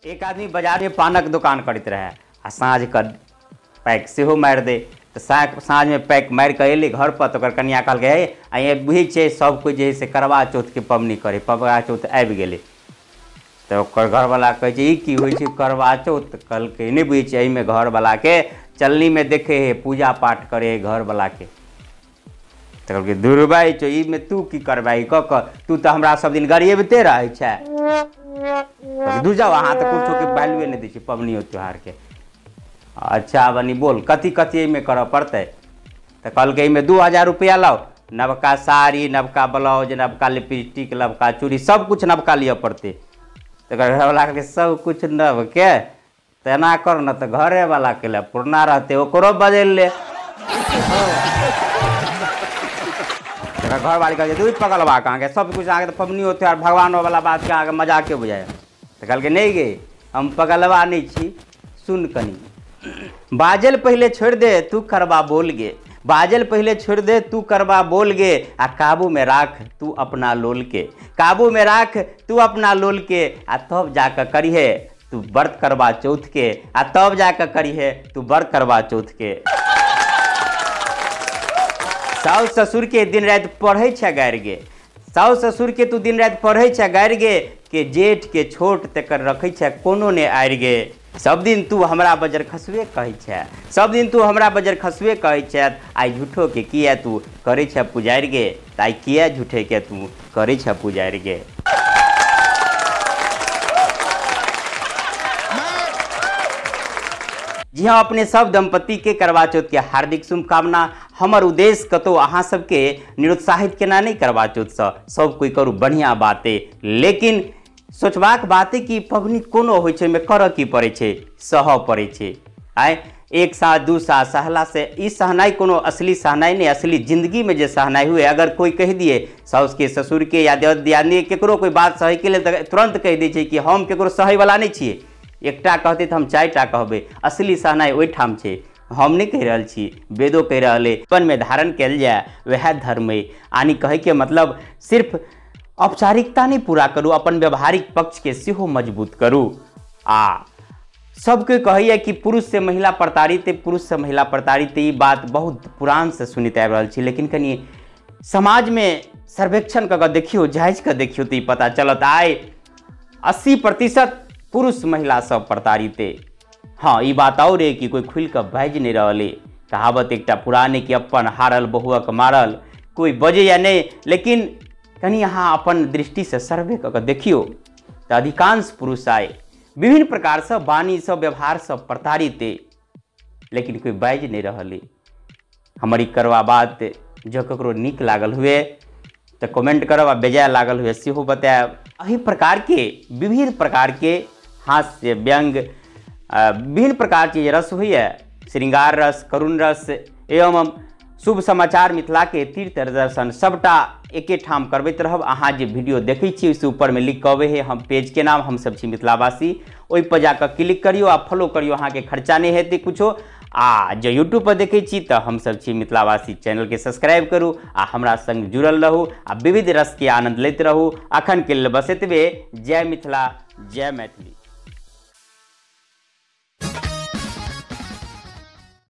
एक आदमी बाजार में पानक दुकान करते रहे आ साँझ के पैक सेहो मारि दे तो साँझ में पैक मारि के अयलै घर पर तो कनिया कहलकै हे आ बुझै छै सब कोई जे है से करवा चौथ के पबनी करे, करवा चौथ आबि गेलै तो घरवाला कहै छै ई की होइ छै करवा चौथ, कहलकै नहीं बुझै छै एहिमे घरवाला के चलनी में देखे है पूजा पाठ करे है घरवाला के, तो कहलकै दुर्बाई छौ ई में तू की करबाई कऽ तू तो हमरा सब दिन गरिएबते रहै छै, दू जाओ अहाँ तो कुछो के वैल्यूए नहीं दै छै पबनी त्योहार के। अच्छा बनी बोल कथी कथी में कर पड़ते, तो कहलकै में 2000 रुपया लाओ, नवका साड़ी नवका ब्लाउज नवका लिपस्टिक नवका चूड़ी सब कुछ नवका लिया पड़ते, तो घरवाला के सब कुछ नव के तेना कर न तो घरे वाला के लिए पुरना रहते ओकरो बदल ले। घर वाली कहे तू पगलवा कहाँ के सब कुछ आगे तो पबनी होते और भगवान वाला बात के आगे मजाक के बुझाए, तो कहलकै नहीं गे हम पगलवा नहीं छी, सुन कनी बाजल पहले छोड़ दे तू करवा बोल गे, बाजल पहले छोड़ दे तू करवा बोल गे, आ काबू में राख तू अपना लोल के, काबू में राख तू अपना लोल के, आ तब जाकर करिहे तू व्रत करवा चौथ के, आ तब जाकर करिहे तू व्रत करवा चौथ के। साउस ससुर के दिन रात पढ़े छ गारि गे, साउस ससुर के तू दिन रात पढ़े छ गारि गे, के जेठ के छोट तकर रखे छ कोनो ने आरि गे, सब दिन तू हमरा बजर खसुए कहे छ, सब दिन तू हमरा बजर खसुए कहे छ, आई झूठो के किया तू करे छ पुजारि गे, आई किया झूठे के तू करे छ पुजारि गे। जी हाँ अपने सब दंपति के करवा चौथ के हार्दिक शुभकामना। हमर उद्देश्य कतो अहाँ सबके निरुत्साहित केना नहीं करवा चौथ से, सब कोई करू बढ़िया बातें, लेकिन सोचबाक बातें कि पबनी कोनो होइ छै में कर की पड़े छै सह पड़े छै, आय एक साथ दू साथ सहला से ई सहनाई कोनो असली सहनाई नहीं, असली जिंदगी में जे सहनाई हुए अगर कोई कह दिए साउस के ससुर के या दियादनी केकरो कोई बात सहे के लिए तो तुरंत कह दै छै कि हम केकरो सहे वाला नहीं छिए, एकटा कहते तो हम 4टा कहबे, असली सहनाई ओहि ठाम छै, हम नहीं कह रहल छी वेदो कह रहले अपन में धारण कल जाए वह धर्म है, आनी कहे के मतलब सिर्फ औपचारिकता नहीं पूरा करूँ अपन व्यवहारिक पक्ष के सेहो मजबूत करूँ। आ सबके कहिए कि पुरुष से महिला प्रताड़ित पुरुष से महिला प्रताड़ित ई बात बहुत पुरान से सुनित आबि रहल छी, लेकिन कनी समाज में सर्वेक्षण कऽ देखियो जाँच कऽ देखियो तो पता चलत आए 80% पुरुष महिला सब प्रताड़ित। हाँ ई बात और है कि कोई खुल कर बाज नहीं रहे, कहावत एकटा पुराने कि अपन हारल बहुअक मारल, कोई बजे या नहीं, लेकिन कनी यहाँ अपन दृष्टि से सर्वे कर देखियो तो अधिकांश पुरुष आए विभिन्न प्रकार से वाणी से व्यवहार से प्रताड़ित, लेकिन कोई बाज नहीं रहे। हमारी करवा बात जो ककरो नीक लागल हुए तो कमेंट करब, आ बेजाय लागल हुए सेहो बतायब। एही प्रकार के विभिन्न प्रकार के हास्य व्यंग विभिन्न प्रकार के रस हुई है, श्रृंगार रस करुण रस एवं शुभ समाचार मिथिला के तीर्थ दर्शन सबटा एके ठाम करबैत रहब। अहाँ जे वीडियो देखै छी उस ऊपर में लिख कहबे है हम पेज के नाम हम सब छी मिथिलावासी, ओहि पर जाकर क्लिक करियो आ फॉलो करियो, अहाँ के खर्चा नहीं हेतै कुछो। आ जो यूट्यूब पर देखै छी तो हम सब छी मिथिलावासी चैनल के सब्सक्राइब करू आ हमरा संग जुड़ल रहू आ विविध रस के आनंद लैत रहू। अखन के लेल बस एतबे। जय मिथिला जय मैथिली।